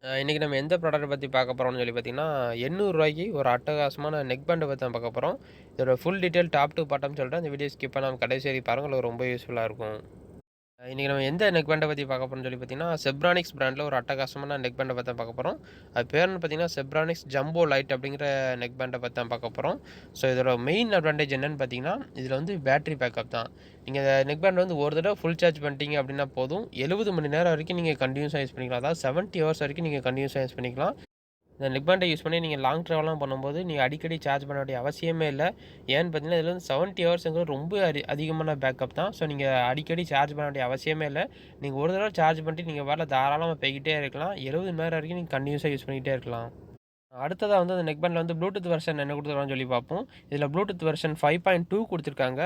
இன்னைக்கு நம்ம எந்த ப்ராடக்ட்ட பத்தி பார்க்க போறோம்னு சொல்லி பார்த்தீங்கன்னா, ரூ. 800க்கு ஒரு அட்டகாசமான நெக் பேண்ட பத்தி தான் பார்க்க போறோம். இதோட full detail top to bottom சொல்றேன். இந்த வீடியோ ஸ்கிப் பண்ணாம கடைசி வரைக்கும் பாருங்க. உங்களுக்கு ரொம்ப யூஸ்ஃபுல்லா இருக்கும். இன்னைக்கு நம்ம எந்த நெக் பேண்ட பத்தி பார்க்க போறோம்னு சொல்லி பார்த்தீங்கன்னா, செப்ரானிக்ஸ் பிராண்ட்ல ஒரு அட்டகாசமான நெக் பேண்ட பத்தி தான் பார்க்க போறோம். அது பேர் என்ன பார்த்தீங்கன்னா, செப்ரானிக்ஸ் ஜம்போ லைட் அப்படிங்கிற நெக் பேண்ட பத்தி தான் பார்க்க போறோம். ஸோ இதோட மெயின் அட்வான்டேஜ் என்னன்னு பார்த்தீங்கன்னா, இதில வந்து பேட்டரி பேக்கப் தான். நீங்க நெக் பேண்ட் வந்து ஒரு தடவ ஃபுல் சார்ஜ் பண்ணிட்டீங்க அப்படின்னா போதும். 70 மணி நேரம் வரைக்கும் நீங்க கன்டினியூஸா யூஸ் பண்ணிக்கலாம். அதாவது 70 ஹவர்ஸ் வரைக்கும் நீங்க கன்டினியூஸா யூஸ் பண்ணிக்கலாம். இந்த நெக் பேண்ட யூஸ் பண்ணி நீங்க லாங் ட்ராவல்லாம் பண்ணும்போது, நீங்க அடிக்கடி சார்ஜ் பண்ண வேண்டிய அவசியமே இல்ல. ஏன்னு பார்த்தீங்கன்னா, இதில வந்து 70 ஹவர்ஸ்ங்கிறது ரொம்ப அதிகமான பேக்கப் தான். ஸோ நீங்க அடிக்கடி சார்ஜ் பண்ண வேண்டிய அவசியமே இல்ல. நீங்க ஒரு தடவ சார்ஜ் பண்ணிட்டு நீங்க பாட்டுல தாராளமா போய்க்கிட்டே இருக்கலாம். 70 மணி நேரம் வரைக்கும் நீங்க கன்டினியூஸா யூஸ் பண்ணிக்கிட்டே இருக்கலாம். அடுத்ததா வந்து அந்த நெக் பேண்ட்ல வந்து ப்ளூடூத் வெர்ஷன் என்ன குடுத்துருக்காங்கன்னு சொல்லி பார்ப்போம். இதில ப்ளூடூத் வெர்ஷன் 5.2 குடுத்துருக்காங்க.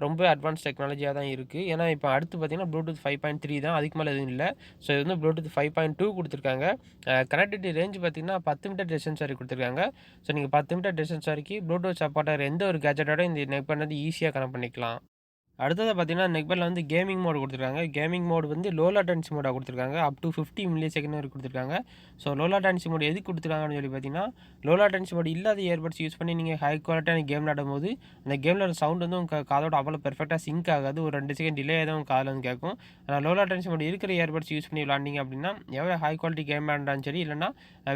ரொம்ப அட்வான்ஸ் டெக்னாலஜியா தான் இருக்கு. ஏன்னா, இப்ப அடுத்து பார்த்தீங்கன்னா, ப்ளூடூத் 5.3 தான். அதுக்கு மேல எதுவும் இல்ல. ஸோ இது வந்து ப்ளூடூத் 5.2 குடுத்துருக்காங்க. கனெக்டிவிட்டி ரேஞ்ச் பார்த்தீங்கன்னா, 10 மீட்டர் டிஸ்டன்ஸ் வரைக்கும் குடுத்துருக்காங்க. ஸோ நீங்க 10 மீட்டர் டிஸ்டன்ஸ் வரைக்கும் ப்ளூடூத் சப்போர்ட் ஆகுற எந்த ஒரு கேட்ஜெட்டோட இந்த நெக் பேண்ட் வந்து ஈஸியா கனெக்ட் பண்ணிக்கலாம். அடுத்ததா பார்த்தீங்கன்னா, நெக் பேண்ட்ல வந்து கேமிங் மோட் குடுத்துருக்காங்க. கேமிங் மோட் வந்து லோ லேட்டன்சி மோடா குடுத்துருக்காங்க. அப் டூ 50 மில்லி செகண்ட் வரைக்கும் குடுத்துருக்காங்க. ஸோ லோ லேட்டன்சி மோட் எதுக்கு குடுத்துருக்காங்கன்னு சொல்லி பார்த்தீங்கன்னா, லோ லேட்டன்சி மோட் இல்லாத இயர்பட்ஸ் யூஸ் பண்ணி நீங்க ஹை குவாலிட்டியான கேம் விளையாடும்போது, அந்த கேம்ல சவுண்ட் வந்து உங்க காதோட அவ்வளோ பெர்ஃபெக்ட்டா சிங்க் ஆகாது. ஒரு 2 செகண்ட் டிலே தான் உங்க காதுல வந்து கேட்கும். ஆனா லோ லேட்டன்சி மோட் இருக்கிற இயர்பட்ஸ் யூஸ் பண்ணி விளையாண்டீங்க அப்படின்னா, எவ்வளோ ஹை குவாலிட்டி கேம் விளையாண்டாலும் சரி, இல்லன்னா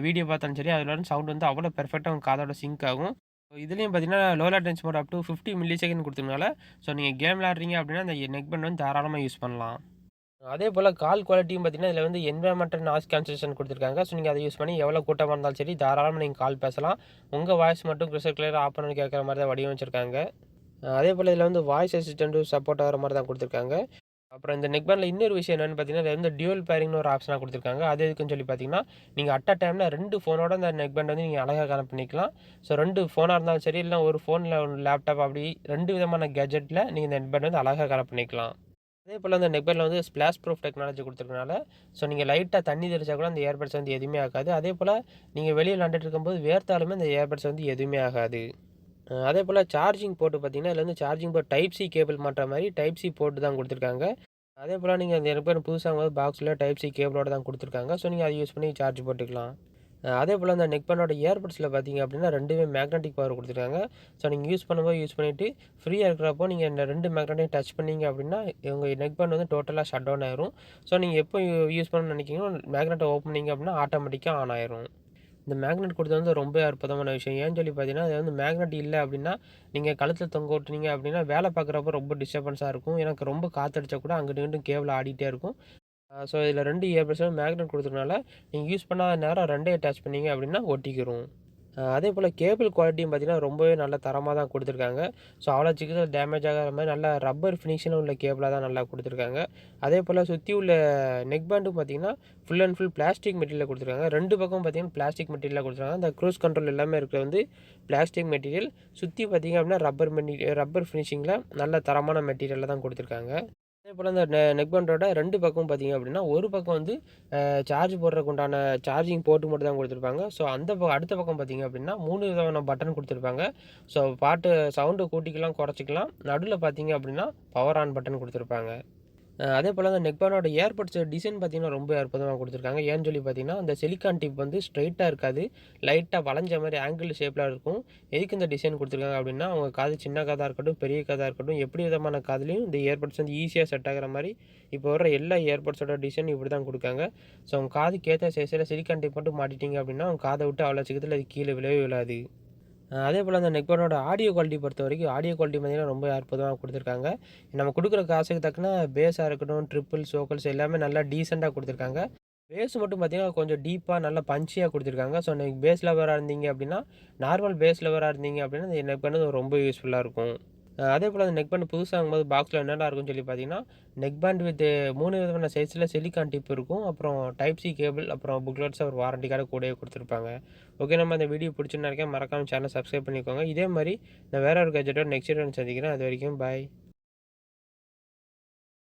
வீடியோ பார்த்தாலும் சரி, அதில வந்து சவுண்ட் வந்து அவ்வளோ பெர்ஃபெக்ட்டா உங்க காதோட சிங்க் ஆகும். இதுலயும் பார்த்தீங்கன்னா, லோ லேட்டன்சி மோட் அப் டூ 50 மில்லி செகண்ட் குடுத்ததுனால, ஸோ நீங்க கேம் விளையாடுறீங்க அப்படின்னா, அந்த நெக் பேண்ட் வந்து தாராளமா யூஸ் பண்ணலாம். அதேபோல கால் குவாலிட்டியும் பார்த்தீங்கன்னா, இதில வந்து என்வைரன்மென்டல் நாய்ஸ் கேன்சலேஷன் குடுத்துருக்காங்க. ஸோ நீங்க அத யூஸ் பண்ணி எவ்வளோ கூட்டமா இருந்தாலும் சரி, தாராளமா நீங்க கால் பேசலாம். உங்க வாய்ஸ் மட்டும் கிறிஸ்டல் கிளியரா ஆஃப் பண்ணி கேட்கற மாரி தான் வடிவமைச்சிருக்காங்க. அதேபோல இதில வந்து வாய்ஸ் அசிஸ்டன்ட்டும் சப்போர்ட் ஆகுற மாரி தான் குடுத்துருக்காங்க. அப்புறம் இந்த நெக் பேண்ட்ல இன்னொரு விஷயம் என்னன்னு பார்த்தீங்கன்னா, இதுல வந்து டியூவல் பேரிங்னு ஒரு ஆப்ஷனா குடுத்துருக்காங்க. அது எதுக்குன்னு சொல்லி பார்த்தீங்கன்னா, நீங்க அட் அ டைம்ல 2 ஃபோனோட இந்த நெக் பேண்ட் வந்து நீங்க அழகா கனெக்ட் பண்ணிக்கலாம். ஸோ 2 ஃபோனா இருந்தாலும் சரி, இல்ல ஒரு ஃபோன்ல ஒரு லேப்டாப் அப்படி 2 விதமான கேட்ஜெட்ல நீங்க இந்த நெக் பேண்ட் வந்து அழகா கனெக்ட் பண்ணிக்கலாம். அதேபோல இந்த நெக் பேண்ட்ல வந்து ஸ்பிளாஷ் ப்ரூஃப் டெக்னாலஜி குடுத்துருக்கனால, ஸோ நீங்க லைட்டா தண்ணி தெளிச்சா கூட அந்த இயர்பட்ஸ் வந்து எதுவுமே ஆகாது. அதேபோல நீங்க வெளிய விளையாண்டுட்டு இருக்கும்போது வேர்த்தாலுமே இந்த இயர்பட்ஸ் வந்து எதுவுமே ஆகாது. அதேபோல சார்ஜிங் போர்ட் பார்த்தீங்கன்னா, இதுல வந்து charging port type C cable மாட்ற மாரி டைப் சி போர்ட் தான் குடுத்துருக்காங்க. அதேபோல நீங்க அந்த ஏர்பேட் புதுசா வாங்கும்போது பாக்ஸ்ல டைப் சி கேபிளோட தான் குடுத்துருக்காங்க. ஸோ நீங்க அத யூஸ் பண்ணி சார்ஜ் போட்டுக்கலாம். அதேபோல அந்த நெக் பேண்டோட இயர்பட்ஸ்ல பார்த்தீங்க அப்படின்னா 2மே மேக்னெட்டிக் பவர் குடுத்துருக்காங்க. ஸோ நீங்க யூஸ் பண்ணும்போது யூஸ் பண்ணிட்டு ஃப்ரீயா இருக்கிறப்போ நீங்க இந்த 2 மேக்னெட்டையும் டச் பண்ணீங்க அப்படின்னா, உங்க நெக் பேண்ட் வந்து டோட்டலா ஷட் டவுன் ஆயிரும். ஸோ நீங்க எப்போ யூஸ் பண்ணணும்னு நினைக்கிறீங்களோ மேக்னெட்ட ஓப்பன் பண்ணீங்க அப்படின்னா ஆட்டோமேட்டிக்கா ஆன் ஆயிரும். இந்த மேக்னெட் குடுத்தது வந்து ரொம்ப அற்புதமான விஷயம். ஏன்னு சொல்லி பார்த்தீங்கன்னா, அது வந்து மேக்னெட் இல்ல அப்டின்னா, நீங்க கழுத்துல தொங்க விட்டுனீங்க அப்டின்னா, வேல பார்க்குறப்போ ரொம்ப டிஸ்டர்பன்ஸா இருக்கும். எனக்கு ரொம்ப காத்தடிச்சா கூட அங்கிட்டும், இங்கிட்டும் கேபிள் ஆடிட்டே இருக்கும். ஸோ இதில 2 இயர்பட்ஸும் மேக்னெட் குடுத்ததுனால, நீங்க யூஸ் பண்ணாத நேரம் 2யும் டச் பண்ணீங்க அப்டின்னா ஒட்டிக்கிரும். அதேபோல கேபிள் குவாலிட்டியும் பார்த்தீங்கன்னா, ரொம்பவே நல்ல தரமா தான் குடுத்துருக்காங்க. ஸோ அவ்வளோ சீக்கிரத்தில டேமேஜ் ஆகாத மாரி நல்ல ரப்பர் ஃபினிஷிங்ல உள்ள கேபிளா தான் நல்லா குடுத்துருக்காங்க. அதேபோல சுத்தி உள்ள நெக் பேண்டும் பார்த்தீங்கன்னா, ஃபுல் அண்ட் ஃபுல் பிளாஸ்டிக் மெட்டீரியல்ல குடுத்துருக்காங்க. 2 பக்கமும் பார்த்தீங்கன்னா, பிளாஸ்டிக் மெட்டீரியலா குடுத்துருக்காங்க. அந்த க்ரூஸ் கண்ட்ரோல் எல்லாமே இருக்கிறது வந்து பிளாஸ்டிக் மெட்டீரியல். சுத்தி பார்த்தீங்க அப்டின்னா, ரப்பர் ஃபினிஷிங்ல நல்ல தரமான மெட்டீரியல்ல தான் குடுத்துருக்காங்க. அதேபோல இந்த நெக் பேண்டோட 2 பக்கமும் பார்த்தீங்க அப்டின்னா, ஒரு பக்கம் வந்து சார்ஜ் போடுறதுக்கு உண்டான சார்ஜிங் போர்ட் மட்டும் தான் குடுத்துருப்பாங்க. ஸோ அந்த அடுத்த பக்கம் பார்த்தீங்க அப்டின்னா, 3 விதமான பட்டன் குடுத்துருப்பாங்க. ஸோ பாட்டு சவுண்ட் கூட்டிக்கலாம், குறைச்சிக்கலாம். நடுவுல பார்த்தீங்க அப்டின்னா, பவர் ஆன் பட்டன் குடுத்துருப்பாங்க. அதேபோல அந்த நெக் பேண்டோட ஏர்பட்ஸ் டிசைன் பார்த்தீங்கன்னா, ரொம்ப அற்புதமா குடுத்துருக்காங்க. ஏன்னு சொல்லி பார்த்தீங்கன்னா, அந்த சிலிக்கான் டிப் வந்து ஸ்ட்ரெயிட்டா இருக்காது. லைட்டா வளைஞ்ச மாரி ஆங்கிள் ஷேப்ல இருக்கும். எதுக்கு இந்த டிசைன் குடுத்துருக்காங்க அப்டின்னா, உங்க காது சின்ன காதா இருக்கட்டும், பெரிய காதா இருக்கட்டும், எப்படி விதமான காதுலயும் இந்த இயர்பட்ஸ் வந்து ஈஸியா செட் ஆகுற மாரி, இப்போ வர்ற எல்லா இயர்பட்ஸோட டிசைன் இப்படி தான் குடுக்காங்க. ஸோ உங்க காதுக்கு ஏத்த சைஸ்ல சிலிக்கான் டிப் மட்டும் மாட்டிட்டீங்க அப்டின்னா, உங்க காத விட்டு அவ்வளோ சீக்கிரத்தில அது கீழ விழவே விழாது. அதேபோல அந்த நெக் பேண்டோட ஆடியோ குவாலிட்டி பொறுத்தவரைக்கும், ஆடியோ குவாலிட்டி பார்த்தீங்கன்னா, ரொம்ப அற்புதமா குடுத்துருக்காங்க. நம்ம குடுக்குற காசுக்கு தக்கன பேஸா இருக்கட்டும், ட்ரிபிள்ஸ், வோக்கல்ஸ் எல்லாமே நல்லா டீசென்ட்டா குடுத்துருக்காங்க. பேஸ் மட்டும் பார்த்தீங்கன்னா, கொஞ்சம் டீப்பா நல்லா பஞ்சியா குடுத்துருக்காங்க. ஸோ நீங்க பேஸ் லவரா இருந்தீங்க அப்டின்னா, நார்மல் பேஸ் லவரா இருந்தீங்க அப்டின்னா, இந்த நெக் பேண்ட் ரொம்ப யூஸ்ஃபுல்லா இருக்கும். அதேபோல அந்த நெக் பேண்ட் புதுசா வாங்கும்போது பாக்ஸ்ல என்னலாம் இருக்குன்னு சொல்லி பார்த்தீங்கன்னா, நெக் பேண்ட் வித் 3 விதமான சைஸ்ல சிலிக்கான் டிப் இருக்கும். அப்புறம் டைப் சி கேபிள், அப்புறம் புக்லெட்ஸ், ஒரு வாரண்டி கார்டு கூடவே குடுத்துருப்பாங்க. ஓகே, நம்ம இந்த வீடியோ பிடிச்சுன்னு நெனைக்கிறேன். மறக்காம சேனல சப்ஸ்கிரைப் பண்ணிக்கோங்க. இதே மாரி நான் வேற ஒரு கேட்ஜெட்டோட நெக்ஸ்ட் வீடியோல சந்திக்கிறேன். அதுவரைக்கும் பாய்.